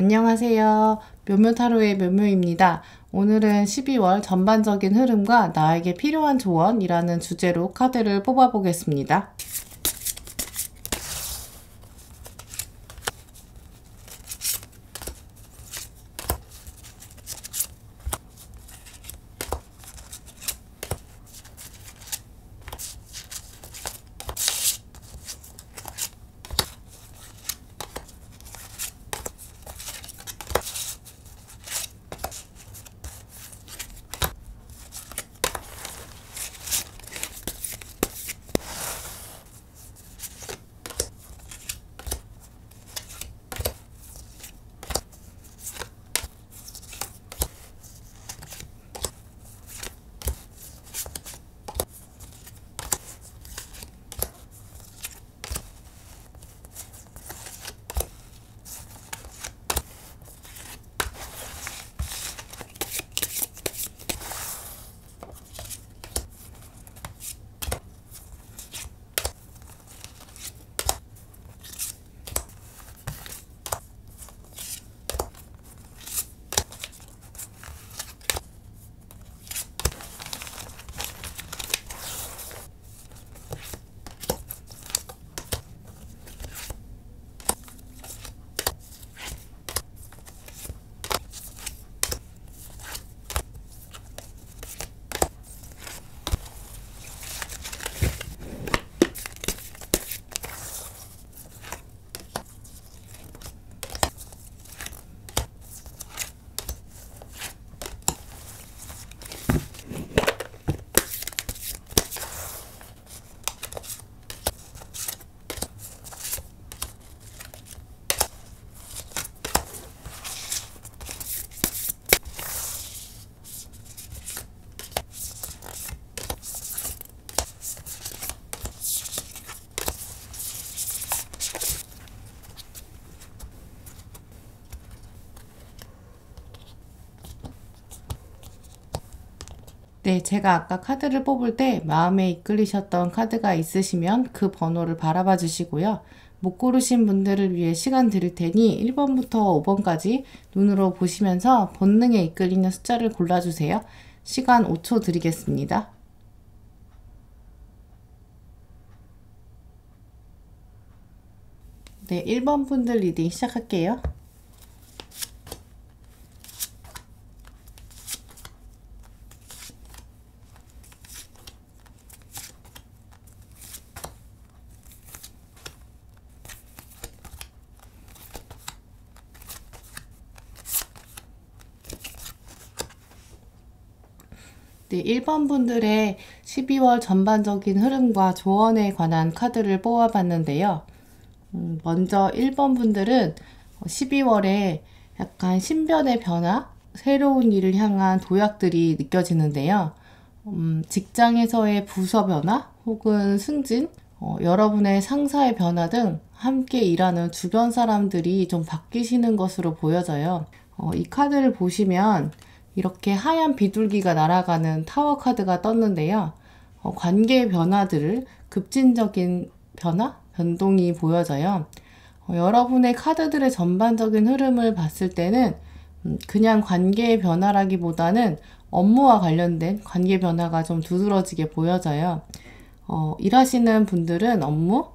안녕하세요. 묘묘타로의 묘묘입니다. 오늘은 12월 전반적인 흐름과 나에게 필요한 조언이라는 주제로 카드를 뽑아보겠습니다. 네, 제가 아까 카드를 뽑을 때 마음에 이끌리셨던 카드가 있으시면 그 번호를 바라봐 주시고요. 못 고르신 분들을 위해 시간 드릴 테니 1번부터 5번까지 눈으로 보시면서 본능에 이끌리는 숫자를 골라주세요. 시간 5초 드리겠습니다. 네, 1번 분들 리딩 시작할게요. 네, 1번 분들의 12월 전반적인 흐름과 조언에 관한 카드를 뽑아봤는데요. 먼저 1번 분들은 12월에 약간 신변의 변화, 새로운 일을 향한 도약들이 느껴지는데요. 직장에서의 부서 변화 혹은 승진, 여러분의 상사의 변화 등 함께 일하는 주변 사람들이 좀 바뀌시는 것으로 보여져요. 이 카드를 보시면 이렇게 하얀 비둘기가 날아가는 타워 카드가 떴는데요. 관계의 변화들을 급진적인 변동이 보여져요. 여러분의 카드들의 전반적인 흐름을 봤을 때는 그냥 관계의 변화라기보다는 업무와 관련된 관계 변화가 좀 두드러지게 보여져요. 일하시는 분들은 업무,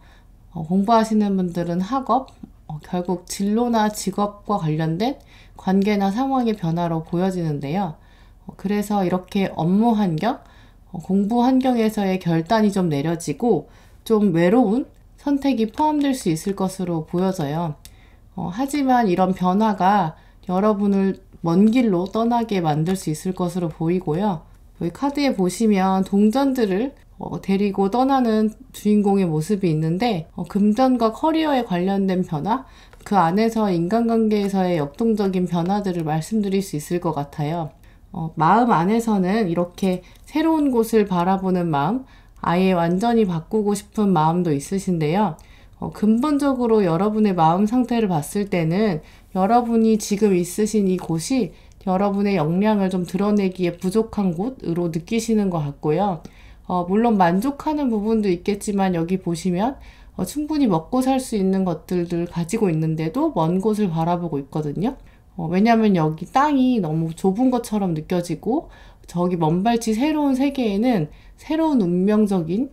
공부하시는 분들은 학업, 결국 진로나 직업과 관련된 관계나 상황의 변화로 보여지는데요. 그래서 이렇게 업무 환경, 공부 환경에서의 결단이 좀 내려지고 좀 외로운 선택이 포함될 수 있을 것으로 보여져요. 하지만 이런 변화가 여러분을 먼 길로 떠나게 만들 수 있을 것으로 보이고요. 여기 카드에 보시면 동전들을 데리고 떠나는 주인공의 모습이 있는데 금전과 커리어에 관련된 변화, 그 안에서 인간관계에서의 역동적인 변화들을 말씀드릴 수 있을 것 같아요. 마음 안에서는 이렇게 새로운 곳을 바라보는 마음, 아예 완전히 바꾸고 싶은 마음도 있으신데요. 근본적으로 여러분의 마음 상태를 봤을 때는 여러분이 지금 있으신 이곳이 여러분의 역량을 좀 드러내기에 부족한 곳으로 느끼시는 것 같고요. 물론 만족하는 부분도 있겠지만 여기 보시면 충분히 먹고 살 수 있는 것들을 가지고 있는데도 먼 곳을 바라보고 있거든요. 왜냐면 여기 땅이 너무 좁은 것처럼 느껴지고 저기 먼발치 새로운 세계에는 새로운 운명적인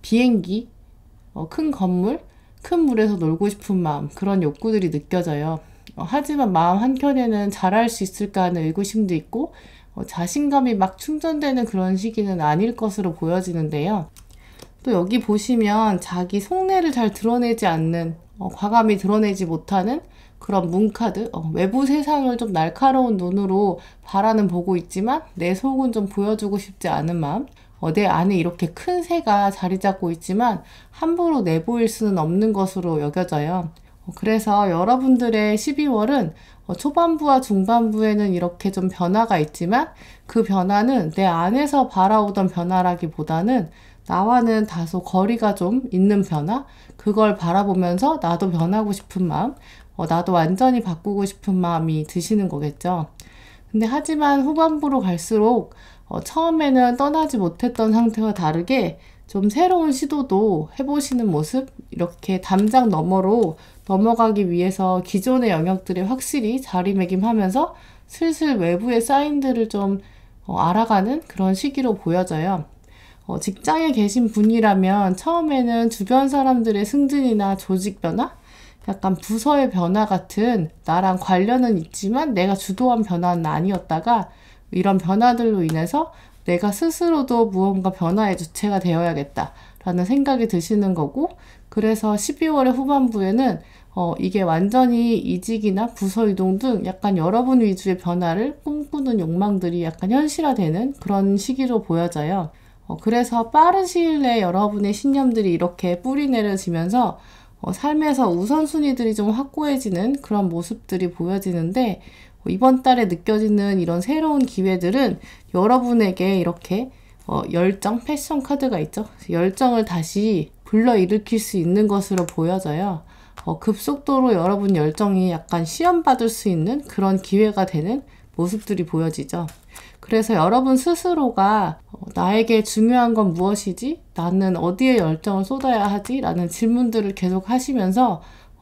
비행기, 큰 건물, 큰 물에서 놀고 싶은 마음, 그런 욕구들이 느껴져요. 하지만 마음 한켠에는 잘할 수 있을까 하는 의구심도 있고 자신감이 막 충전되는 그런 시기는 아닐 것으로 보여지는데요. 또 여기 보시면 자기 속내를 잘 드러내지 않는, 과감히 드러내지 못하는 그런 문카드, 외부 세상을 좀 날카로운 눈으로 바라는 보고 있지만 내 속은 좀 보여주고 싶지 않은 마음, 내 안에 이렇게 큰 새가 자리 잡고 있지만 함부로 내보일 수는 없는 것으로 여겨져요. 그래서 여러분들의 12월은 초반부와 중반부에는 이렇게 좀 변화가 있지만 그 변화는 내 안에서 바라오던 변화라기보다는 나와는 다소 거리가 좀 있는 변화? 그걸 바라보면서 나도 변하고 싶은 마음, 나도 완전히 바꾸고 싶은 마음이 드시는 거겠죠. 근데 하지만 후반부로 갈수록 처음에는 떠나지 못했던 상태와 다르게 좀 새로운 시도도 해보시는 모습, 이렇게 담장 너머로 넘어가기 위해서 기존의 영역들이 확실히 자리매김하면서 슬슬 외부의 사인들을 좀 알아가는 그런 시기로 보여져요. 직장에 계신 분이라면 처음에는 주변 사람들의 승진이나 조직 변화, 약간 부서의 변화 같은 나랑 관련은 있지만 내가 주도한 변화는 아니었다가 이런 변화들로 인해서 내가 스스로도 무언가 변화의 주체가 되어야겠다라는 생각이 드시는 거고, 그래서 12월의 후반부에는 이게 완전히 이직이나 부서 이동 등 약간 여러분 위주의 변화를 꿈꾸는 욕망들이 약간 현실화되는 그런 시기로 보여져요. 그래서 빠른 시일 내에 여러분의 신념들이 이렇게 뿌리 내려지면서 삶에서 우선순위들이 좀 확고해지는 그런 모습들이 보여지는데, 이번 달에 느껴지는 이런 새로운 기회들은 여러분에게 이렇게 열정, 패션 카드가 있죠. 열정을 다시 불러일으킬 수 있는 것으로 보여져요. 급속도로 여러분 열정이 약간 시험받을 수 있는 그런 기회가 되는 모습들이 보여지죠. 그래서 여러분 스스로가 나에게 중요한 건 무엇이지? 나는 어디에 열정을 쏟아야 하지? 라는 질문들을 계속 하시면서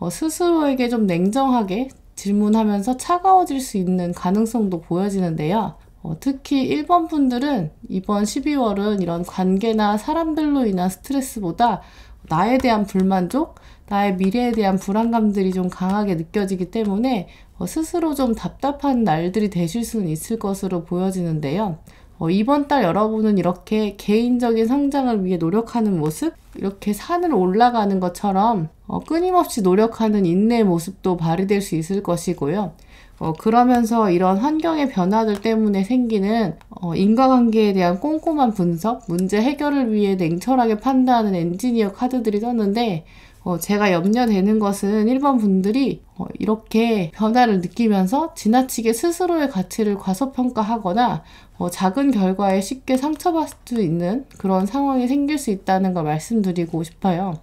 스스로에게 좀 냉정하게 질문하면서 차가워질 수 있는 가능성도 보여지는데요. 특히 1번 분들은 이번 12월은 이런 관계나 사람들로 인한 스트레스보다 나에 대한 불만족, 나의 미래에 대한 불안감들이 좀 강하게 느껴지기 때문에 스스로 좀 답답한 날들이 되실 수는 있을 것으로 보여지는데요. 이번 달 여러분은 이렇게 개인적인 성장을 위해 노력하는 모습, 이렇게 산을 올라가는 것처럼 끊임없이 노력하는 인내의 모습도 발휘될 수 있을 것이고요. 그러면서 이런 환경의 변화들 때문에 생기는 인과관계에 대한 꼼꼼한 분석, 문제 해결을 위해 냉철하게 판단하는 엔지니어 카드들이 떴는데, 제가 염려되는 것은 1번 분들이 이렇게 변화를 느끼면서 지나치게 스스로의 가치를 과소평가하거나 작은 결과에 쉽게 상처받을 수 있는 그런 상황이 생길 수 있다는 걸 말씀드리고 싶어요.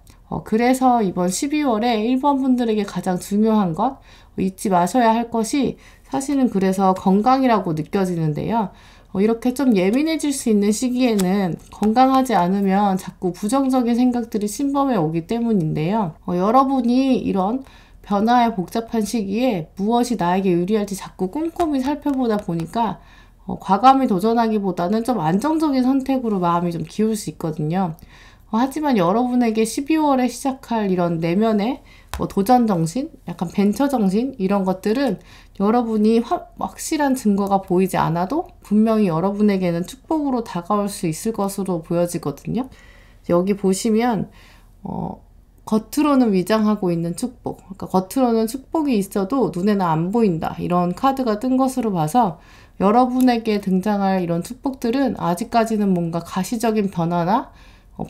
그래서 이번 12월에 1번 분들에게 가장 중요한 것, 잊지 마셔야 할 것이 사실은 그래서 건강이라고 느껴지는데요. 이렇게 좀 예민해질 수 있는 시기에는 건강하지 않으면 자꾸 부정적인 생각들이 침범해 오기 때문인데요. 여러분이 이런 변화의 복잡한 시기에 무엇이 나에게 유리할지 자꾸 꼼꼼히 살펴보다 보니까 과감히 도전하기보다는 좀 안정적인 선택으로 마음이 좀 기울 수 있거든요. 하지만 여러분에게 12월에 시작할 이런 내면의 도전 정신, 약간 벤처 정신, 이런 것들은 여러분이 확실한 증거가 보이지 않아도 분명히 여러분에게는 축복으로 다가올 수 있을 것으로 보여지거든요. 여기 보시면 겉으로는 위장하고 있는 축복, 그러니까 겉으로는 축복이 있어도 눈에는 안 보인다, 이런 카드가 뜬 것으로 봐서 여러분에게 등장할 이런 축복들은 아직까지는 뭔가 가시적인 변화나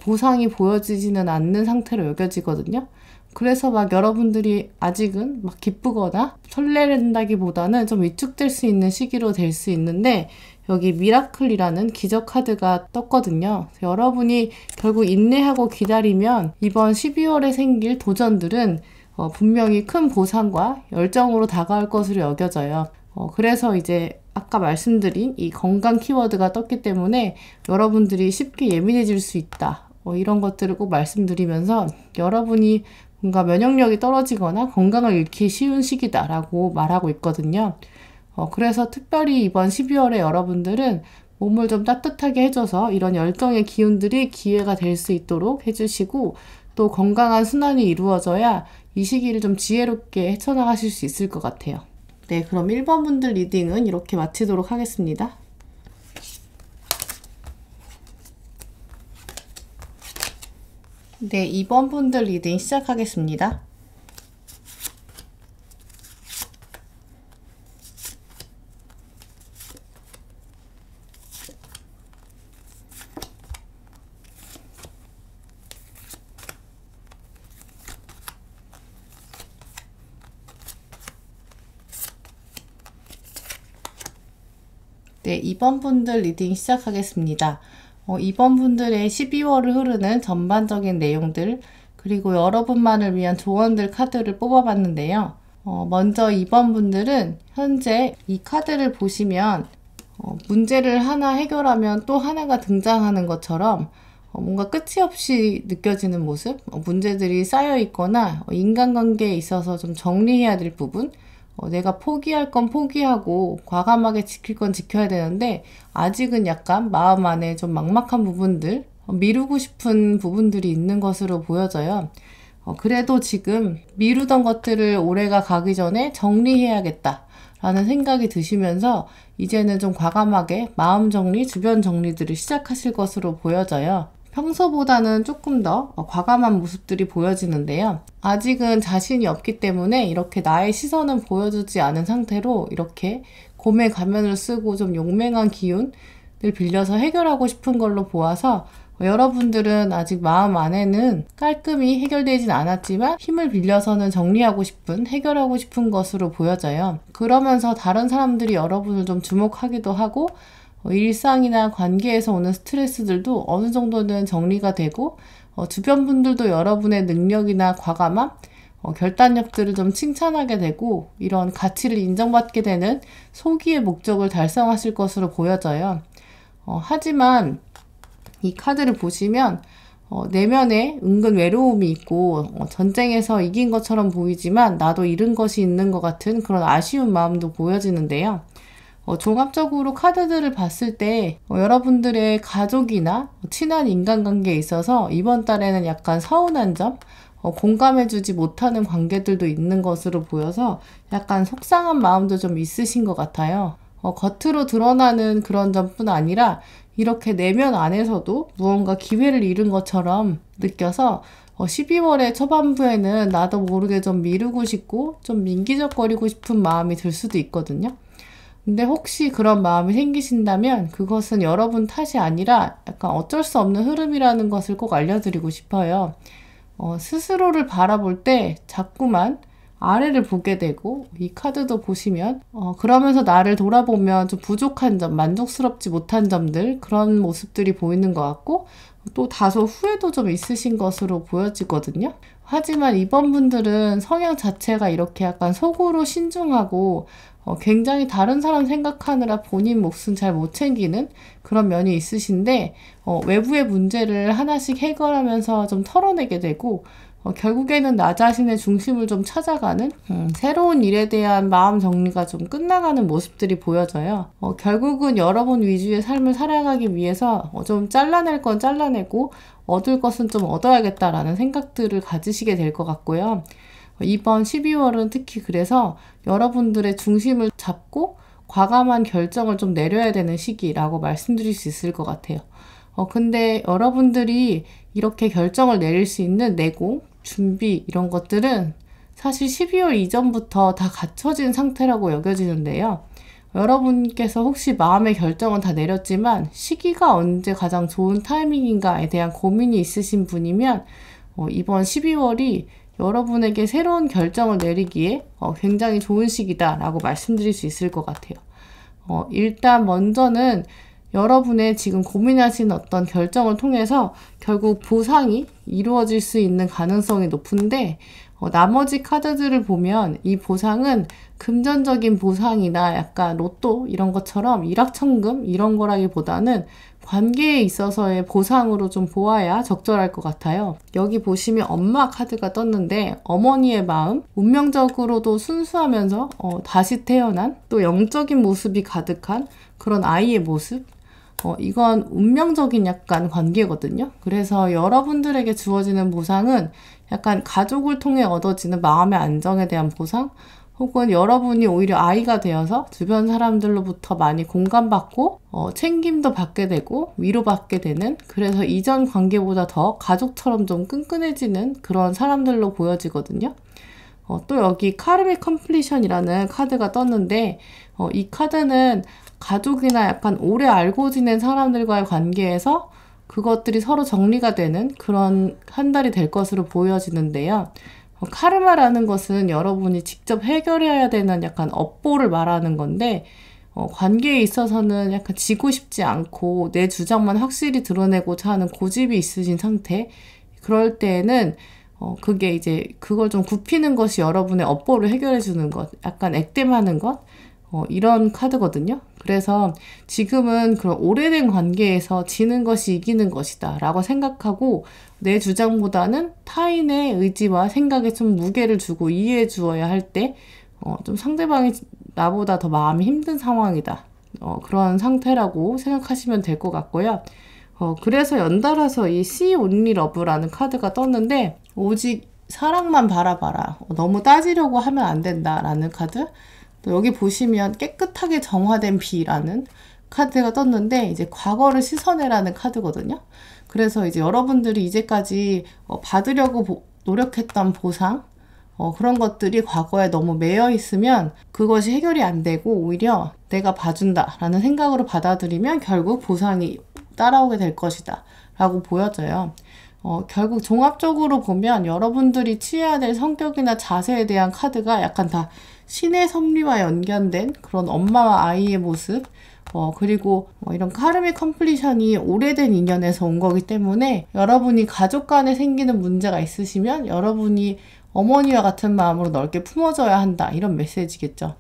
보상이 보여지지는 않는 상태로 여겨지거든요. 그래서 막 여러분들이 아직은 막 기쁘거나 설레는다기보다는 좀 위축될 수 있는 시기로 될 수 있는데, 여기 미라클이라는 기적 카드가 떴거든요. 여러분이 결국 인내하고 기다리면 이번 12월에 생길 도전들은 분명히 큰 보상과 열정으로 다가올 것으로 여겨져요. 그래서 이제 아까 말씀드린 이 건강 키워드가 떴기 때문에 여러분들이 쉽게 예민해질 수 있다, 이런 것들을 꼭 말씀드리면서 여러분이 뭔가 면역력이 떨어지거나 건강을 잃기 쉬운 시기다라고 말하고 있거든요. 그래서 특별히 이번 12월에 여러분들은 몸을 좀 따뜻하게 해줘서 이런 열정의 기운들이 기회가 될 수 있도록 해주시고, 또 건강한 순환이 이루어져야 이 시기를 좀 지혜롭게 헤쳐나가실 수 있을 것 같아요. 네, 그럼 1번 분들 리딩은 이렇게 마치도록 하겠습니다. 네, 2번 분들 리딩 시작하겠습니다. 네, 2번 분들 리딩 시작하겠습니다. 2번 분들의 12월을 흐르는 전반적인 내용들, 그리고 여러분만을 위한 조언들 카드를 뽑아봤는데요. 먼저 2번 분들은 현재 이 카드를 보시면 문제를 하나 해결하면 또 하나가 등장하는 것처럼 뭔가 끝이 없이 느껴지는 모습, 문제들이 쌓여 있거나 인간관계에 있어서 좀 정리해야 될 부분, 내가 포기할 건 포기하고 과감하게 지킬 건 지켜야 되는데 아직은 약간 마음 안에 좀 막막한 부분들, 미루고 싶은 부분들이 있는 것으로 보여져요. 그래도 지금 미루던 것들을 올해가 가기 전에 정리해야겠다 라는 생각이 드시면서 이제는 좀 과감하게 마음 정리, 주변 정리들을 시작하실 것으로 보여져요. 평소보다는 조금 더 과감한 모습들이 보여지는데요. 아직은 자신이 없기 때문에 이렇게 나의 시선은 보여주지 않은 상태로 이렇게 곰의 가면을 쓰고 좀 용맹한 기운을 빌려서 해결하고 싶은 걸로 보아서 여러분들은 아직 마음 안에는 깔끔히 해결되진 않았지만 힘을 빌려서는 정리하고 싶은, 해결하고 싶은 것으로 보여져요. 그러면서 다른 사람들이 여러분을 좀 주목하기도 하고 일상이나 관계에서 오는 스트레스들도 어느 정도는 정리가 되고 주변 분들도 여러분의 능력이나 과감함, 결단력들을 좀 칭찬하게 되고 이런 가치를 인정받게 되는 소기의 목적을 달성하실 것으로 보여져요. 하지만 이 카드를 보시면 내면에 은근 외로움이 있고 전쟁에서 이긴 것처럼 보이지만 나도 잃은 것이 있는 것 같은 그런 아쉬운 마음도 보여지는데요. 종합적으로 카드들을 봤을 때 여러분들의 가족이나 친한 인간관계에 있어서 이번 달에는 약간 서운한 점, 공감해주지 못하는 관계들도 있는 것으로 보여서 약간 속상한 마음도 좀 있으신 것 같아요. 겉으로 드러나는 그런 점뿐 아니라 이렇게 내면 안에서도 무언가 기회를 잃은 것처럼 느껴서 12월의 초반부에는 나도 모르게 좀 미루고 싶고 좀 민기적거리고 싶은 마음이 들 수도 있거든요. 근데 혹시 그런 마음이 생기신다면 그것은 여러분 탓이 아니라 약간 어쩔 수 없는 흐름이라는 것을 꼭 알려드리고 싶어요. 스스로를 바라볼 때 자꾸만 아래를 보게 되고 이 카드도 보시면 그러면서 나를 돌아보면 좀 부족한 점, 만족스럽지 못한 점들 그런 모습들이 보이는 것 같고 또 다소 후회도 좀 있으신 것으로 보여지거든요. 하지만 이번 분들은 성향 자체가 이렇게 약간 속으로 신중하고 굉장히 다른 사람 생각하느라 본인 몫은 잘 못 챙기는 그런 면이 있으신데 외부의 문제를 하나씩 해결하면서 좀 털어내게 되고 결국에는 나 자신의 중심을 좀 찾아가는 새로운 일에 대한 마음 정리가 좀 끝나가는 모습들이 보여져요. 결국은 여러분 위주의 삶을 살아가기 위해서 좀 잘라낼 건 잘라내고 얻을 것은 좀 얻어야겠다라는 생각들을 가지시게 될 것 같고요. 이번 12월은 특히 그래서 여러분들의 중심을 잡고 과감한 결정을 좀 내려야 되는 시기라고 말씀드릴 수 있을 것 같아요. 근데 여러분들이 이렇게 결정을 내릴 수 있는 내공, 준비 이런 것들은 사실 12월 이전부터 다 갖춰진 상태라고 여겨지는데요. 여러분께서 혹시 마음의 결정은 다 내렸지만 시기가 언제 가장 좋은 타이밍인가에 대한 고민이 있으신 분이면 이번 12월이 여러분에게 새로운 결정을 내리기에 굉장히 좋은 시기다라고 말씀드릴 수 있을 것 같아요. 일단 먼저는 여러분의 지금 고민하신 어떤 결정을 통해서 결국 보상이 이루어질 수 있는 가능성이 높은데 나머지 카드들을 보면 이 보상은 금전적인 보상이나 약간 로또 이런 것처럼 일확천금 이런 거라기보다는 관계에 있어서의 보상으로 좀 보아야 적절할 것 같아요. 여기 보시면 엄마 카드가 떴는데 어머니의 마음, 운명적으로도 순수하면서 다시 태어난 또 영적인 모습이 가득한 그런 아이의 모습, 이건 운명적인 약간 관계거든요. 그래서 여러분들에게 주어지는 보상은 약간 가족을 통해 얻어지는 마음의 안정에 대한 보상, 혹은 여러분이 오히려 아이가 되어서 주변 사람들로부터 많이 공감받고 챙김도 받게 되고 위로받게 되는, 그래서 이전 관계보다 더 가족처럼 좀 끈끈해지는 그런 사람들로 보여지거든요. 또 여기 카르믹 컴플리션이라는 카드가 떴는데 이 카드는 가족이나 약간 오래 알고 지낸 사람들과의 관계에서 그것들이 서로 정리가 되는 그런 한 달이 될 것으로 보여지는데요. 카르마라는 것은 여러분이 직접 해결해야 되는 약간 업보를 말하는 건데, 관계에 있어서는 약간 지고 싶지 않고 내 주장만 확실히 드러내고자 하는 고집이 있으신 상태, 그럴 때에는 그게 이제 그걸 좀 굽히는 것이 여러분의 업보를 해결해 주는 것, 약간 액땜하는 것, 이런 카드거든요. 그래서 지금은 그런 오래된 관계에서 지는 것이 이기는 것이다 라고 생각하고 내 주장보다는 타인의 의지와 생각에 좀 무게를 주고 이해해 주어야 할 때 좀 상대방이 나보다 더 마음이 힘든 상황이다, 그런 상태라고 생각하시면 될 것 같고요. 그래서 연달아서 이 See Only Love라는 카드가 떴는데, 오직 사랑만 바라봐라, 너무 따지려고 하면 안 된다 라는 카드. 또 여기 보시면 깨끗하게 정화된 비라는 카드가 떴는데, 이제 과거를 씻어내라는 카드거든요. 그래서 이제 여러분들이 이제까지 받으려고 노력했던 보상, 그런 것들이 과거에 너무 매여 있으면 그것이 해결이 안 되고 오히려 내가 봐준다 라는 생각으로 받아들이면 결국 보상이 따라오게 될 것이다 라고 보여져요. 결국 종합적으로 보면 여러분들이 취해야 될 성격이나 자세에 대한 카드가 약간 다 신의 섭리와 연결된 그런 엄마와 아이의 모습, 그리고 이런 카르믹 컴플리션이 오래된 인연에서 온 거기 때문에 여러분이 가족 간에 생기는 문제가 있으시면 여러분이 어머니와 같은 마음으로 넓게 품어줘야 한다, 이런 메시지겠죠.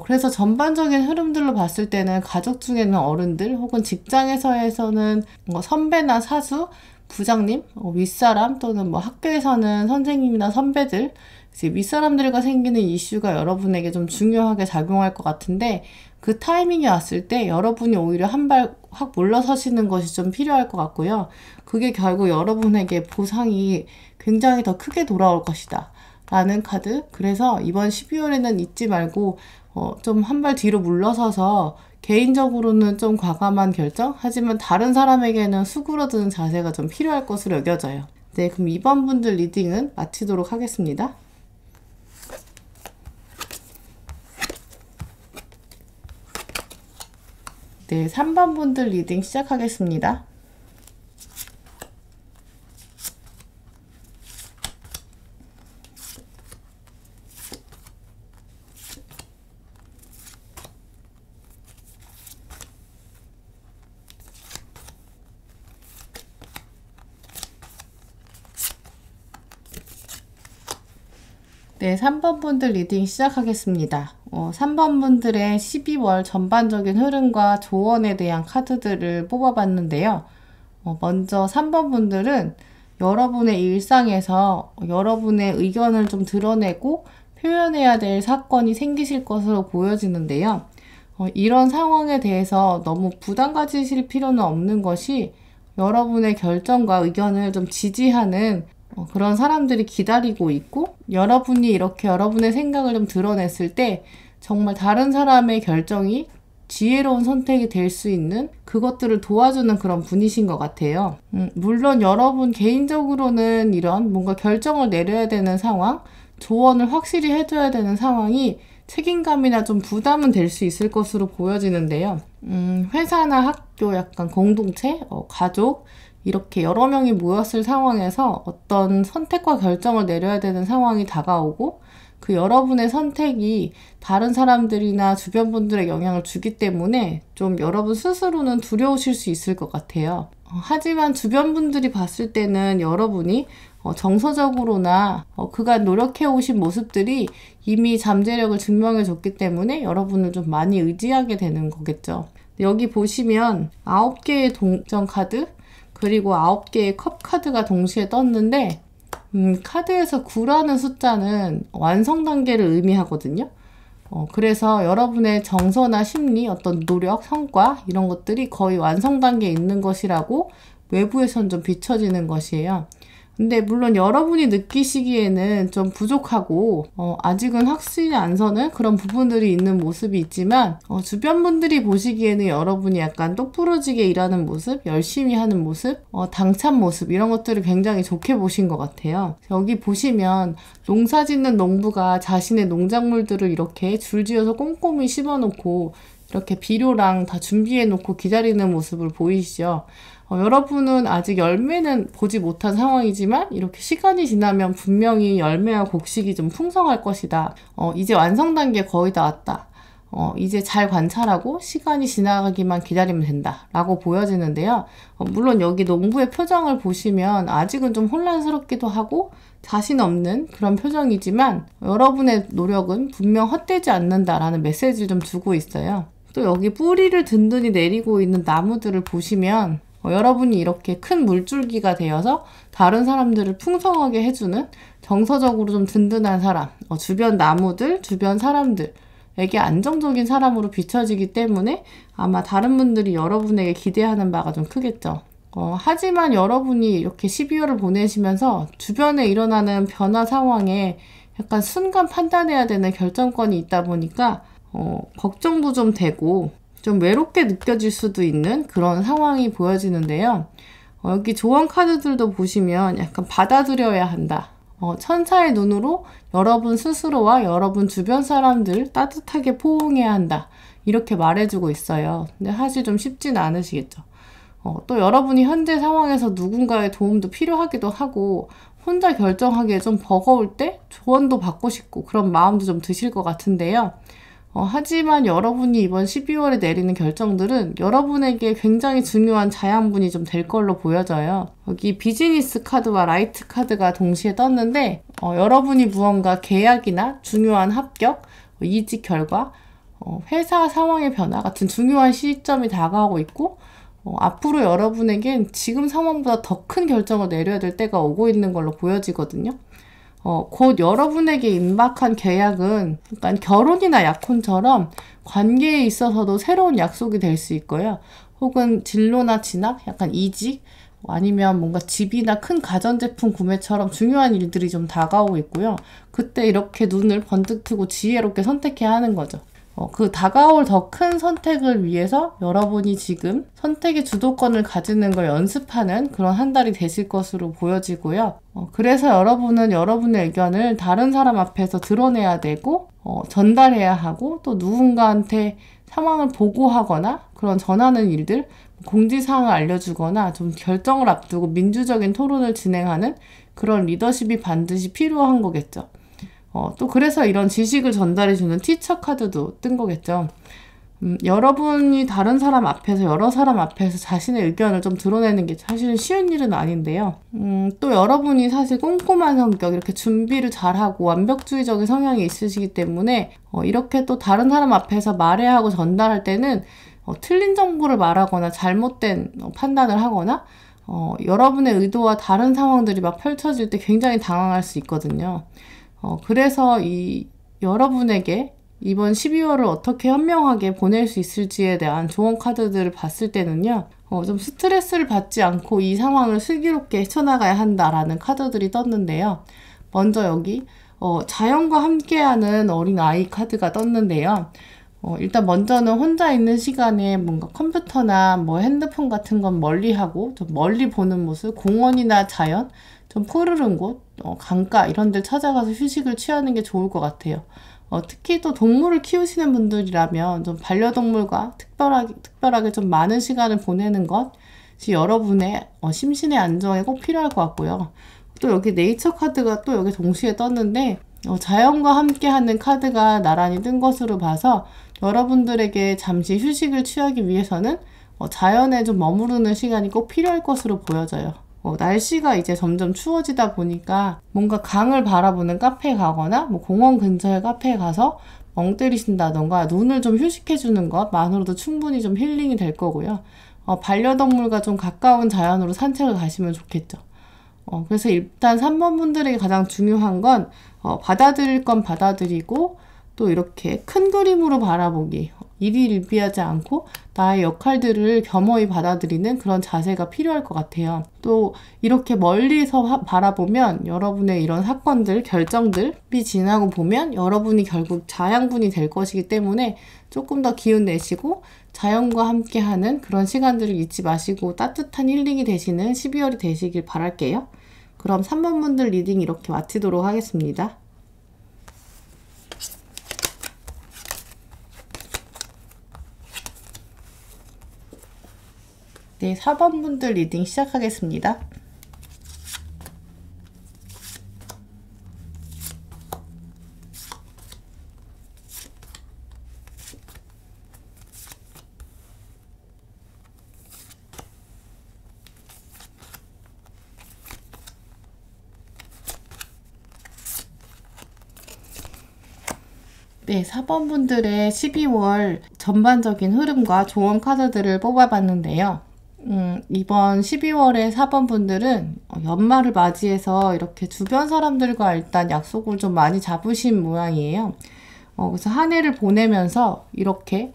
그래서 전반적인 흐름들로 봤을 때는 가족 중에는 어른들, 혹은 직장에서는 선배나 사수, 부장님, 윗사람, 또는 학교에서는 선생님이나 선배들, 이제 윗사람들과 생기는 이슈가 여러분에게 좀 중요하게 작용할 것 같은데, 그 타이밍이 왔을 때 여러분이 오히려 한 발 확 물러서시는 것이 좀 필요할 것 같고요. 그게 결국 여러분에게 보상이 굉장히 더 크게 돌아올 것이다 라는 카드. 그래서 이번 12월에는 잊지 말고 좀 한 발 뒤로 물러서서 개인적으로는 좀 과감한 결정, 하지만 다른 사람에게는 수그러드는 자세가 좀 필요할 것으로 여겨져요. 네, 그럼 2번 분들 리딩은 마치도록 하겠습니다. 네, 3번 분들 리딩 시작하겠습니다. 네, 3번 분들 리딩 시작하겠습니다. 3번 분들의 12월 전반적인 흐름과 조언에 대한 카드들을 뽑아봤는데요. 먼저 3번 분들은 여러분의 일상에서 여러분의 의견을 좀 드러내고 표현해야 될 사건이 생기실 것으로 보여지는데요. 이런 상황에 대해서 너무 부담 가지실 필요는 없는 것이, 여러분의 결정과 의견을 좀 지지하는 그런 사람들이 기다리고 있고, 여러분이 이렇게 여러분의 생각을 좀 드러냈을 때 정말 다른 사람의 결정이 지혜로운 선택이 될 수 있는 그것들을 도와주는 그런 분이신 것 같아요. 물론 여러분 개인적으로는 이런 뭔가 결정을 내려야 되는 상황, 조언을 확실히 해줘야 되는 상황이 책임감이나 좀 부담은 될 수 있을 것으로 보여지는데요. 회사나 학교, 약간 공동체, 가족, 이렇게 여러 명이 모였을 상황에서 어떤 선택과 결정을 내려야 되는 상황이 다가오고, 그 여러분의 선택이 다른 사람들이나 주변 분들의 영향을 주기 때문에 좀 여러분 스스로는 두려우실 수 있을 것 같아요. 하지만 주변 분들이 봤을 때는 여러분이 정서적으로나 그간 노력해 오신 모습들이 이미 잠재력을 증명해 줬기 때문에 여러분을 좀 많이 의지하게 되는 거겠죠. 여기 보시면 9개의 동전 카드 그리고 9개의 컵 카드가 동시에 떴는데 카드에서 9라는 숫자는 완성 단계를 의미하거든요. 그래서 여러분의 정서나 심리, 어떤 노력, 성과 이런 것들이 거의 완성 단계에 있는 것이라고 외부에선 좀 비춰지는 것이에요. 근데 물론 여러분이 느끼시기에는 좀 부족하고 아직은 확신이 안 서는 그런 부분들이 있는 모습이 있지만 주변 분들이 보시기에는 여러분이 약간 똑부러지게 일하는 모습, 열심히 하는 모습, 당찬 모습 이런 것들을 굉장히 좋게 보신 것 같아요. 여기 보시면 농사 짓는 농부가 자신의 농작물들을 이렇게 줄지어서 꼼꼼히 심어놓고 이렇게 비료랑 다 준비해놓고 기다리는 모습을 보이시죠? 여러분은 아직 열매는 보지 못한 상황이지만 이렇게 시간이 지나면 분명히 열매와 곡식이 좀 풍성할 것이다. 이제 완성 단계 거의 다 왔다. 이제 잘 관찰하고 시간이 지나가기만 기다리면 된다 라고 보여지는데요. 물론 여기 농부의 표정을 보시면 아직은 좀 혼란스럽기도 하고 자신 없는 그런 표정이지만 여러분의 노력은 분명 헛되지 않는다라는 메시지를 좀 주고 있어요. 또 여기 뿌리를 든든히 내리고 있는 나무들을 보시면 여러분이 이렇게 큰 물줄기가 되어서 다른 사람들을 풍성하게 해주는 정서적으로 좀 든든한 사람, 주변 나무들, 주변 사람들에게 안정적인 사람으로 비춰지기 때문에 아마 다른 분들이 여러분에게 기대하는 바가 좀 크겠죠. 하지만 여러분이 이렇게 12월을 보내시면서 주변에 일어나는 변화 상황에 약간 순간 판단해야 되는 결정권이 있다 보니까 걱정도 좀 되고 좀 외롭게 느껴질 수도 있는 그런 상황이 보여지는데요. 여기 조언 카드들도 보시면 약간 받아들여야 한다. 천사의 눈으로 여러분 스스로와 여러분 주변 사람들 따뜻하게 포옹해야 한다. 이렇게 말해주고 있어요. 근데 사실 좀 쉽진 않으시겠죠. 또 여러분이 현재 상황에서 누군가의 도움도 필요하기도 하고 혼자 결정하기에 좀 버거울 때 조언도 받고 싶고 그런 마음도 좀 드실 것 같은데요. 하지만 여러분이 이번 12월에 내리는 결정들은 여러분에게 굉장히 중요한 자양분이 좀 될 걸로 보여져요. 여기 비즈니스 카드와 라이트 카드가 동시에 떴는데 여러분이 무언가 계약이나 중요한 합격, 이직 결과, 회사 상황의 변화 같은 중요한 시점이 다가오고 있고 앞으로 여러분에겐 지금 상황보다 더 큰 결정을 내려야 될 때가 오고 있는 걸로 보여지거든요. 곧 여러분에게 임박한 계약은 약간 결혼이나 약혼처럼 관계에 있어서도 새로운 약속이 될 수 있고요. 혹은 진로나 진학, 약간 이직, 아니면 뭔가 집이나 큰 가전제품 구매처럼 중요한 일들이 좀 다가오고 있고요. 그때 이렇게 눈을 번뜩 뜨고 지혜롭게 선택해야 하는 거죠. 그 다가올 더 큰 선택을 위해서 여러분이 지금 선택의 주도권을 가지는 걸 연습하는 그런 한 달이 되실 것으로 보여지고요. 그래서 여러분은 여러분의 의견을 다른 사람 앞에서 드러내야 되고 전달해야 하고 또 누군가한테 상황을 보고하거나 그런 전하는 일들, 공지사항을 알려주거나 좀 결정을 앞두고 민주적인 토론을 진행하는 그런 리더십이 반드시 필요한 거겠죠. 또 그래서 이런 지식을 전달해주는 티처 카드도 뜬 거겠죠. 여러분이 다른 사람 앞에서 여러 사람 앞에서 자신의 의견을 좀 드러내는 게 사실은 쉬운 일은 아닌데요. 또 여러분이 사실 꼼꼼한 성격, 이렇게 준비를 잘하고 완벽주의적인 성향이 있으시기 때문에 이렇게 또 다른 사람 앞에서 말해야 하고 전달할 때는 틀린 정보를 말하거나 잘못된 판단을 하거나 여러분의 의도와 다른 상황들이 막 펼쳐질 때 굉장히 당황할 수 있거든요. 그래서 여러분에게 이번 12월을 어떻게 현명하게 보낼 수 있을지에 대한 조언 카드들을 봤을 때는요, 좀 스트레스를 받지 않고 이 상황을 슬기롭게 헤쳐나가야 한다라는 카드들이 떴는데요. 먼저 여기 자연과 함께하는 어린아이 카드가 떴는데요. 일단 먼저는 혼자 있는 시간에 뭔가 컴퓨터나 뭐 핸드폰 같은 건 멀리하고 좀 멀리 보는 모습, 공원이나 자연, 좀 푸르른 곳, 강가 이런 데 찾아가서 휴식을 취하는 게 좋을 것 같아요. 특히 또 동물을 키우시는 분들이라면 좀 반려동물과 특별하게 좀 많은 시간을 보내는 것이 여러분의 심신의 안정에 꼭 필요할 것 같고요. 또 여기 네이처 카드가 또 여기 동시에 떴는데 자연과 함께하는 카드가 나란히 뜬 것으로 봐서 여러분들에게 잠시 휴식을 취하기 위해서는 자연에 좀 머무르는 시간이 꼭 필요할 것으로 보여져요. 날씨가 이제 점점 추워지다 보니까 뭔가 강을 바라보는 카페에 가거나 뭐 공원 근처의 카페에 가서 멍 때리신다던가 눈을 좀 휴식해주는 것만으로도 충분히 좀 힐링이 될 거고요. 반려동물과 좀 가까운 자연으로 산책을 가시면 좋겠죠. 그래서 일단 3번 분들에게 가장 중요한 건 받아들일 건 받아들이고 또 이렇게 큰 그림으로 바라보기, 일희일비하지 않고 나의 역할들을 겸허히 받아들이는 그런 자세가 필요할 것 같아요. 또 이렇게 멀리서 바라보면 여러분의 이런 사건들, 결정들이 지나고 보면 여러분이 결국 자양분이 될 것이기 때문에 조금 더 기운 내시고 자연과 함께하는 그런 시간들을 잊지 마시고 따뜻한 힐링이 되시는 12월이 되시길 바랄게요. 그럼 3번 분들 리딩 이렇게 마치도록 하겠습니다. 네, 4번 분들 리딩 시작하겠습니다. 네, 4번 분들의 12월 전반적인 흐름과 조언 카드들을 뽑아봤는데요. 이번 12월에 4번 분들은 연말을 맞이해서 이렇게 주변 사람들과 일단 약속을 좀 많이 잡으신 모양이에요. 그래서 한 해를 보내면서 이렇게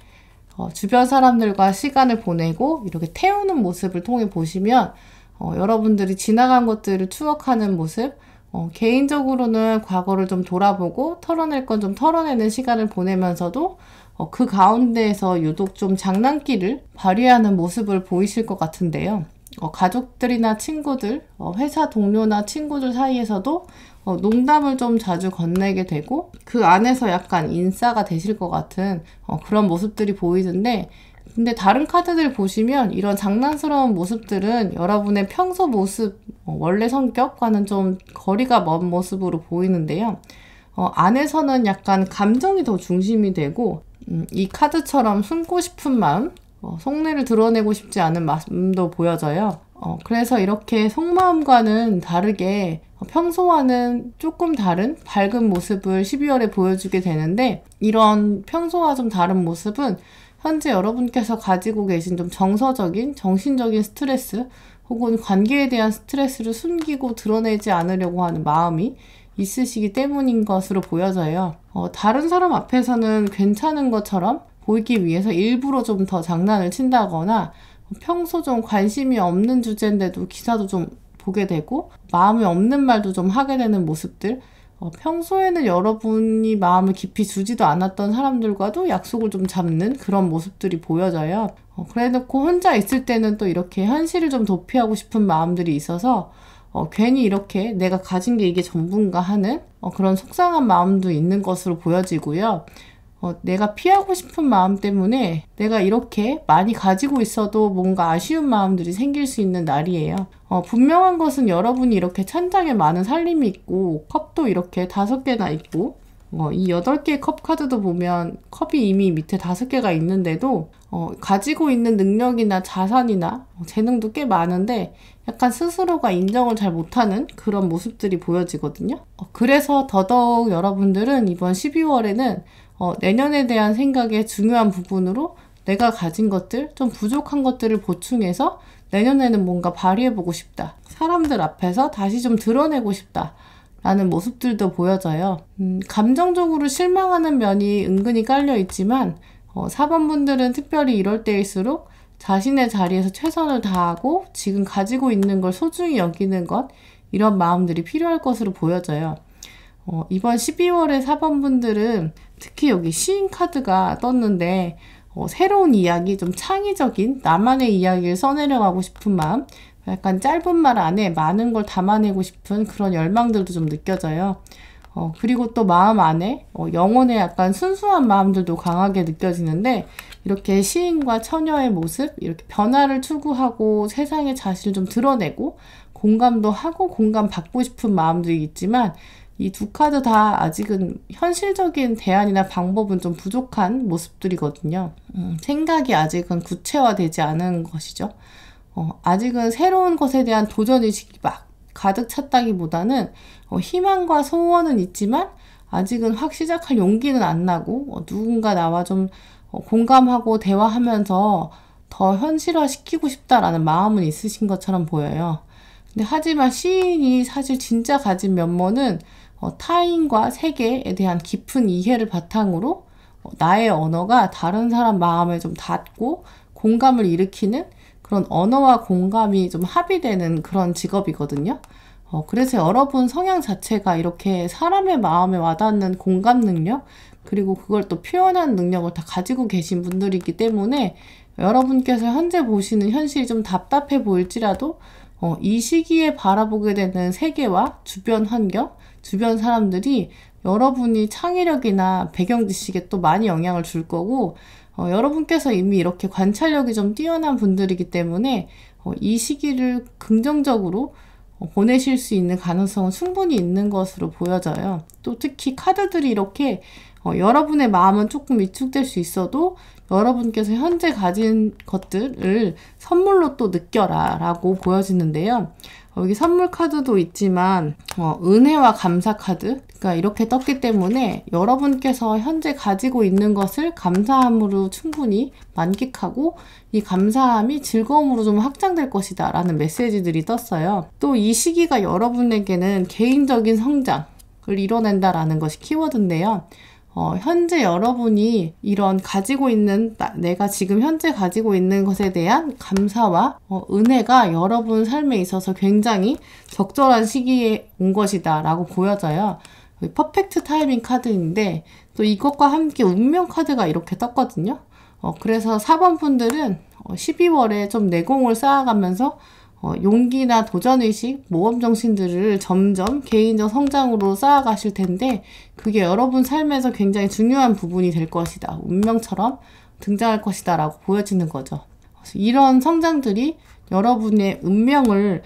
주변 사람들과 시간을 보내고 이렇게 태우는 모습을 통해 보시면 여러분들이 지나간 것들을 추억하는 모습, 개인적으로는 과거를 좀 돌아보고 털어낼 건 좀 털어내는 시간을 보내면서도 그 가운데에서 유독 좀 장난기를 발휘하는 모습을 보이실 것 같은데요. 가족들이나 친구들, 회사 동료나 친구들 사이에서도 농담을 좀 자주 건네게 되고 그 안에서 약간 인싸가 되실 것 같은 그런 모습들이 보이는데 근데 다른 카드들 보시면 이런 장난스러운 모습들은 여러분의 평소 모습, 원래 성격과는 좀 거리가 먼 모습으로 보이는데요. 안에서는 약간 감정이 더 중심이 되고 이 카드처럼 숨고 싶은 마음, 속내를 드러내고 싶지 않은 마음도 보여져요. 그래서 이렇게 속마음과는 다르게 평소와는 조금 다른 밝은 모습을 12월에 보여주게 되는데 이런 평소와 좀 다른 모습은 현재 여러분께서 가지고 계신 좀 정서적인, 정신적인 스트레스 혹은 관계에 대한 스트레스를 숨기고 드러내지 않으려고 하는 마음이 있으시기 때문인 것으로 보여져요. 다른 사람 앞에서는 괜찮은 것처럼 보이기 위해서 일부러 좀 더 장난을 친다거나 평소 좀 관심이 없는 주제인데도 기사도 좀 보게 되고 마음이 없는 말도 좀 하게 되는 모습들 평소에는 여러분이 마음을 깊이 주지도 않았던 사람들과도 약속을 좀 잡는 그런 모습들이 보여져요. 그래놓고 혼자 있을 때는 또 이렇게 현실을 좀 도피하고 싶은 마음들이 있어서 괜히 이렇게 내가 가진 게 이게 전부인가 하는 그런 속상한 마음도 있는 것으로 보여지고요. 내가 피하고 싶은 마음 때문에 내가 이렇게 많이 가지고 있어도 뭔가 아쉬운 마음들이 생길 수 있는 날이에요. 분명한 것은 여러분이 이렇게 찬장에 많은 살림이 있고 컵도 이렇게 5개나 있고 이 8개의 컵 카드도 보면 컵이 이미 밑에 5개가 있는데도 가지고 있는 능력이나 자산이나 재능도 꽤 많은데 약간 스스로가 인정을 잘 못하는 그런 모습들이 보여지거든요. 그래서 더더욱 여러분들은 이번 12월에는 내년에 대한 생각의 중요한 부분으로 내가 가진 것들, 좀 부족한 것들을 보충해서 내년에는 뭔가 발휘해보고 싶다. 사람들 앞에서 다시 좀 드러내고 싶다. 라는 모습들도 보여져요. 감정적으로 실망하는 면이 은근히 깔려 있지만 4번 분들은 특별히 이럴 때일수록 자신의 자리에서 최선을 다하고 지금 가지고 있는 걸 소중히 여기는 것 이런 마음들이 필요할 것으로 보여져요. 이번 12월에 4번 분들은 특히 여기 시인 카드가 떴는데 새로운 이야기, 좀 창의적인 나만의 이야기를 써내려가고 싶은 마음 약간 짧은 말 안에 많은 걸 담아내고 싶은 그런 열망들도 좀 느껴져요. 그리고 또 마음 안에 영혼의 약간 순수한 마음들도 강하게 느껴지는데 이렇게 시인과 처녀의 모습, 이렇게 변화를 추구하고 세상에 자신을 좀 드러내고 공감도 하고 공감받고 싶은 마음들이 있지만 이 두 카드 다 아직은 현실적인 대안이나 방법은 좀 부족한 모습들이거든요. 생각이 아직은 구체화되지 않은 것이죠. 아직은 새로운 것에 대한 도전의식이 막 가득 찼다기보다는 희망과 소원은 있지만 아직은 확 시작할 용기는 안 나고 누군가 나와 좀 공감하고 대화하면서 더 현실화시키고 싶다라는 마음은 있으신 것처럼 보여요. 근데 하지만 시인이 사실 진짜 가진 면모는 타인과 세계에 대한 깊은 이해를 바탕으로 나의 언어가 다른 사람 마음에 좀 닿고 공감을 일으키는 그런 언어와 공감이 좀 합의되는 그런 직업이거든요. 그래서 여러분 성향 자체가 이렇게 사람의 마음에 와닿는 공감 능력, 그리고 그걸 또 표현하는 능력을 다 가지고 계신 분들이기 때문에 여러분께서 현재 보시는 현실이 좀 답답해 보일지라도 이 시기에 바라보게 되는 세계와 주변 환경, 주변 사람들이 여러분이 창의력이나 배경 지식에 또 많이 영향을 줄 거고, 여러분께서 이미 이렇게 관찰력이 좀 뛰어난 분들이기 때문에 이 시기를 긍정적으로 보내실 수 있는 가능성은 충분히 있는 것으로 보여져요. 또 특히 카드들이 이렇게 여러분의 마음은 조금 위축될 수 있어도 여러분께서 현재 가진 것들을 선물로 또 느껴라 라고 보여지는데요. 여기 선물 카드도 있지만 은혜와 감사 카드가 이렇게 떴기 때문에 여러분께서 현재 가지고 있는 것을 감사함으로 충분히 만끽하고 이 감사함이 즐거움으로 좀 확장될 것이다 라는 메시지들이 떴어요. 또 이 시기가 여러분에게는 개인적인 성장을 이뤄낸다라는 것이 키워드인데요. 현재 여러분이 이런 가지고 있는 내가 지금 현재 가지고 있는 것에 대한 감사와 은혜가 여러분 삶에 있어서 굉장히 적절한 시기에 온 것이다 라고 보여져요. 퍼펙트 타이밍 카드인데 또 이것과 함께 운명 카드가 이렇게 떴거든요. 그래서 4번 분들은 12월에 좀 내공을 쌓아가면서 용기나 도전의식, 모험정신들을 점점 개인적 성장으로 쌓아가실 텐데 그게 여러분 삶에서 굉장히 중요한 부분이 될 것이다. 운명처럼 등장할 것이다 라고 보여지는 거죠. 이런 성장들이 여러분의 운명을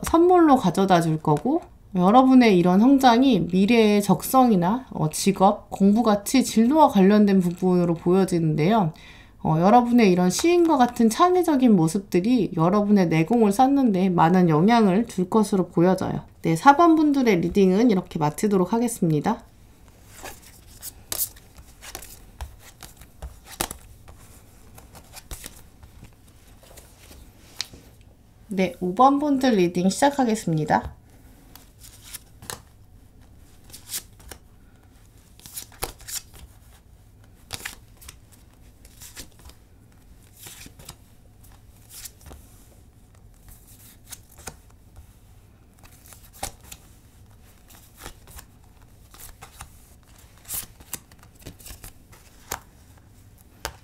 선물로 가져다 줄 거고 여러분의 이런 성장이 미래의 적성이나 직업, 공부같이 진로와 관련된 부분으로 보여지는데요. 여러분의 이런 시인과 같은 창의적인 모습들이 여러분의 내공을 쌓는데 많은 영향을 줄 것으로 보여져요. 네, 4번 분들의 리딩은 이렇게 마치도록 하겠습니다. 네, 5번 분들 리딩 시작하겠습니다.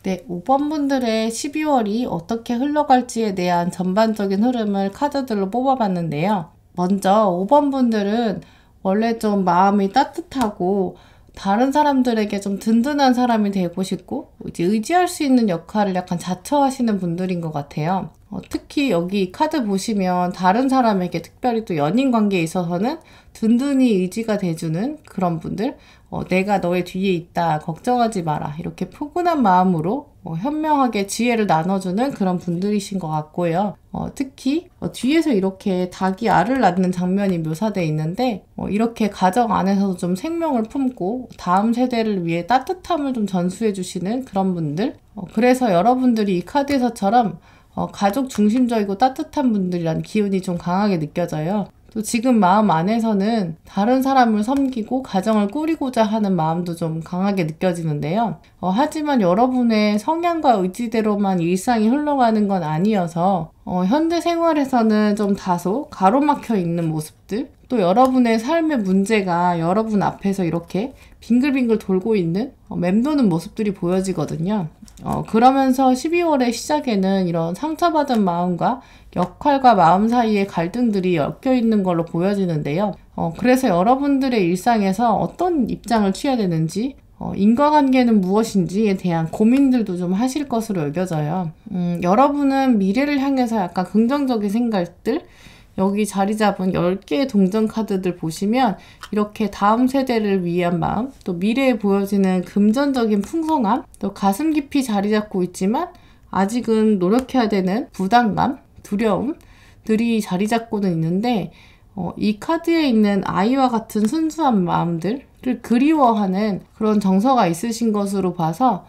네, 5번 분들의 12월이 어떻게 흘러갈지에 대한 전반적인 흐름을 카드들로 뽑아봤는데요. 먼저 5번 분들은 원래 좀 마음이 따뜻하고 다른 사람들에게 좀 든든한 사람이 되고 싶고 이제 의지할 수 있는 역할을 약간 자처하시는 분들인 것 같아요. 특히 여기 카드 보시면 다른 사람에게 특별히 또 연인 관계에 있어서는 든든히 의지가 돼주는 그런 분들, 내가 너의 뒤에 있다, 걱정하지 마라, 이렇게 포근한 마음으로 현명하게 지혜를 나눠주는 그런 분들이신 것 같고요. 특히 뒤에서 이렇게 닭이 알을 낳는 장면이 묘사되어 있는데 이렇게 가정 안에서도 좀 생명을 품고 다음 세대를 위해 따뜻함을 좀 전수해 주시는 그런 분들, 그래서 여러분들이 이 카드에서처럼 가족 중심적이고 따뜻한 분들이란 기운이 좀 강하게 느껴져요. 또 지금 마음 안에서는 다른 사람을 섬기고 가정을 꾸리고자 하는 마음도 좀 강하게 느껴지는데요. 하지만 여러분의 성향과 의지대로만 일상이 흘러가는 건 아니어서 현대 생활에서는 좀 다소 가로막혀 있는 모습들, 또 여러분의 삶의 문제가 여러분 앞에서 이렇게 빙글빙글 돌고 있는 맴도는 모습들이 보여지거든요. 그러면서 12월의 시작에는 이런 상처받은 마음과 역할과 마음 사이의 갈등들이 엮여 있는 걸로 보여지는데요. 그래서 여러분들의 일상에서 어떤 입장을 취해야 되는지, 인과관계는 무엇인지에 대한 고민들도 좀 하실 것으로 여겨져요. 여러분은 미래를 향해서 약간 긍정적인 생각들, 여기 자리 잡은 10개의 동전 카드들 보시면 이렇게 다음 세대를 위한 마음, 또 미래에 보여지는 금전적인 풍성함, 또 가슴 깊이 자리 잡고 있지만 아직은 노력해야 되는 부담감, 두려움들이 자리 잡고는 있는데 이 카드에 있는 아이와 같은 순수한 마음들, 그리워하는 그런 정서가 있으신 것으로 봐서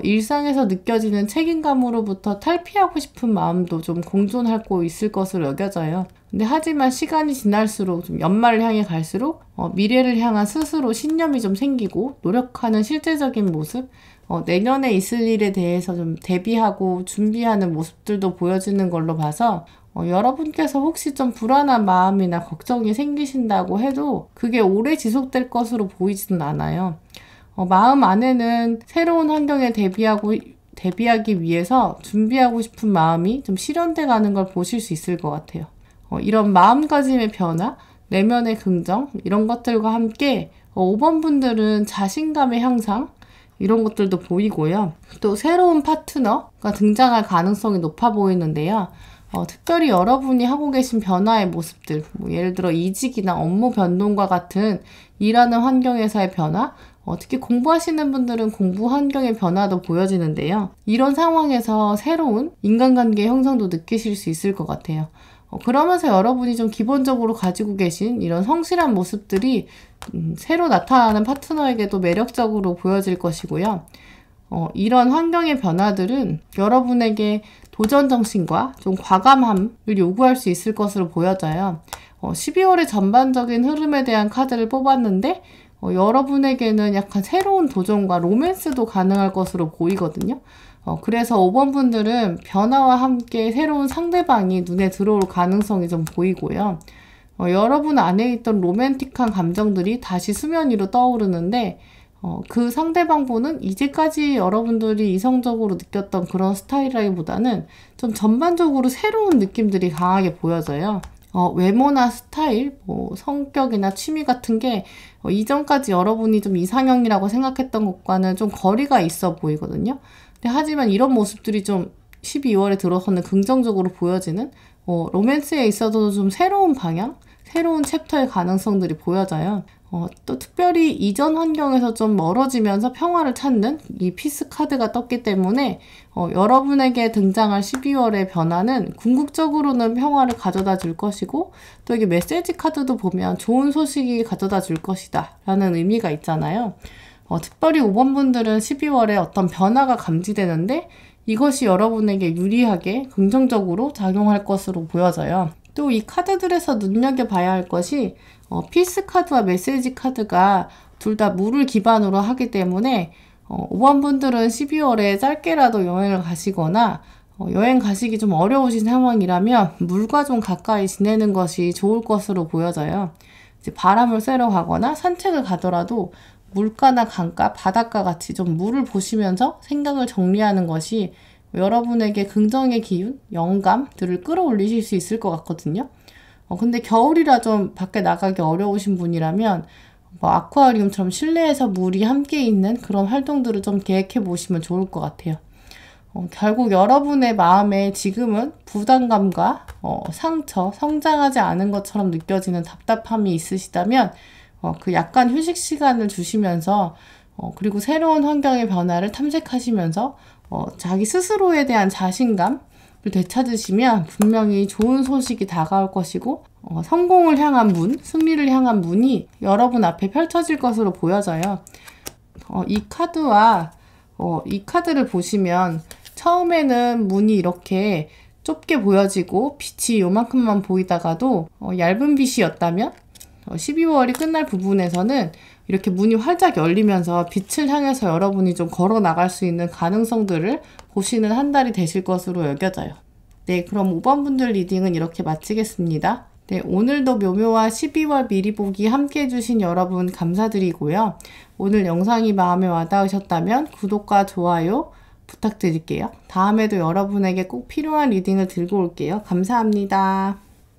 일상에서 느껴지는 책임감으로부터 탈피하고 싶은 마음도 좀 공존하고 있을 것으로 여겨져요. 근데 하지만 시간이 지날수록 좀 연말을 향해 갈수록 미래를 향한 스스로 신념이 좀 생기고 노력하는 실제적인 모습, 내년에 있을 일에 대해서 좀 대비하고 준비하는 모습들도 보여지는 걸로 봐서 여러분께서 혹시 좀 불안한 마음이나 걱정이 생기신다고 해도 그게 오래 지속될 것으로 보이지는 않아요. 마음 안에는 새로운 환경에 대비하기 위해서 준비하고 싶은 마음이 좀 실현돼 가는 걸 보실 수 있을 것 같아요. 이런 마음가짐의 변화, 내면의 긍정, 이런 것들과 함께 5번 분들은 자신감의 향상, 이런 것들도 보이고요. 또 새로운 파트너가 등장할 가능성이 높아 보이는데요. 특별히 여러분이 하고 계신 변화의 모습들, 예를 들어 이직이나 업무 변동과 같은 일하는 환경에서의 변화, 특히 공부하시는 분들은 공부 환경의 변화도 보여지는데요. 이런 상황에서 새로운 인간관계 형성도 느끼실 수 있을 것 같아요. 그러면서 여러분이 좀 기본적으로 가지고 계신 이런 성실한 모습들이 새로 나타나는 파트너에게도 매력적으로 보여질 것이고요. 이런 환경의 변화들은 여러분에게 도전 정신과 좀 과감함을 요구할 수 있을 것으로 보여져요. 12월의 전반적인 흐름에 대한 카드를 뽑았는데 여러분에게는 약간 새로운 도전과 로맨스도 가능할 것으로 보이거든요. 그래서 5번 분들은 변화와 함께 새로운 상대방이 눈에 들어올 가능성이 좀 보이고요. 여러분 안에 있던 로맨틱한 감정들이 다시 수면 위로 떠오르는데 그 상대방분은 이제까지 여러분들이 이성적으로 느꼈던 그런 스타일이라기보다는 좀 전반적으로 새로운 느낌들이 강하게 보여져요. 외모나 스타일, 성격이나 취미 같은 게 이전까지 여러분이 좀 이상형이라고 생각했던 것과는 좀 거리가 있어 보이거든요. 근데 하지만 이런 모습들이 좀 12월에 들어서는 긍정적으로 보여지는 로맨스에 있어도 좀 새로운 방향, 새로운 챕터의 가능성들이 보여져요. 또 특별히 이전 환경에서 좀 멀어지면서 평화를 찾는 이 피스 카드가 떴기 때문에 여러분에게 등장할 12월의 변화는 궁극적으로는 평화를 가져다 줄 것이고 또 이게 메시지 카드도 보면 좋은 소식이 가져다 줄 것이다 라는 의미가 있잖아요. 특별히 5번 분들은 12월에 어떤 변화가 감지되는데 이것이 여러분에게 유리하게 긍정적으로 작용할 것으로 보여져요. 또 이 카드들에서 눈여겨봐야 할 것이 피스 카드와 메시지 카드가 둘 다 물을 기반으로 하기 때문에 5번 분들은 12월에 짧게라도 여행을 가시거나 여행 가시기 좀 어려우신 상황이라면 물과 좀 가까이 지내는 것이 좋을 것으로 보여져요. 이제 바람을 쐬러 가거나 산책을 가더라도 물가나 강가, 바닷가 같이 좀 물을 보시면서 생각을 정리하는 것이 여러분에게 긍정의 기운, 영감들을 끌어올리실 수 있을 것 같거든요. 근데 겨울이라 좀 밖에 나가기 어려우신 분이라면 아쿠아리움처럼 실내에서 물이 함께 있는 그런 활동들을 좀 계획해 보시면 좋을 것 같아요. 결국 여러분의 마음에 지금은 부담감과 상처, 성장하지 않은 것처럼 느껴지는 답답함이 있으시다면 그 약간 휴식 시간을 주시면서 그리고 새로운 환경의 변화를 탐색하시면서 자기 스스로에 대한 자신감을 되찾으시면 분명히 좋은 소식이 다가올 것이고 성공을 향한 문, 승리를 향한 문이 여러분 앞에 펼쳐질 것으로 보여져요. 이 카드를 보시면 처음에는 문이 이렇게 좁게 보여지고 빛이 요만큼만 보이다가도 얇은 빛이었다면 12월이 끝날 부분에서는 이렇게 문이 활짝 열리면서 빛을 향해서 여러분이 좀 걸어 나갈 수 있는 가능성들을 보시는 한 달이 되실 것으로 여겨져요. 네, 그럼 5번 분들 리딩은 이렇게 마치겠습니다. 네, 오늘도 묘묘와 12월 미리 보기 함께 해주신 여러분 감사드리고요. 오늘 영상이 마음에 와닿으셨다면 구독과 좋아요 부탁드릴게요. 다음에도 여러분에게 꼭 필요한 리딩을 들고 올게요. 감사합니다.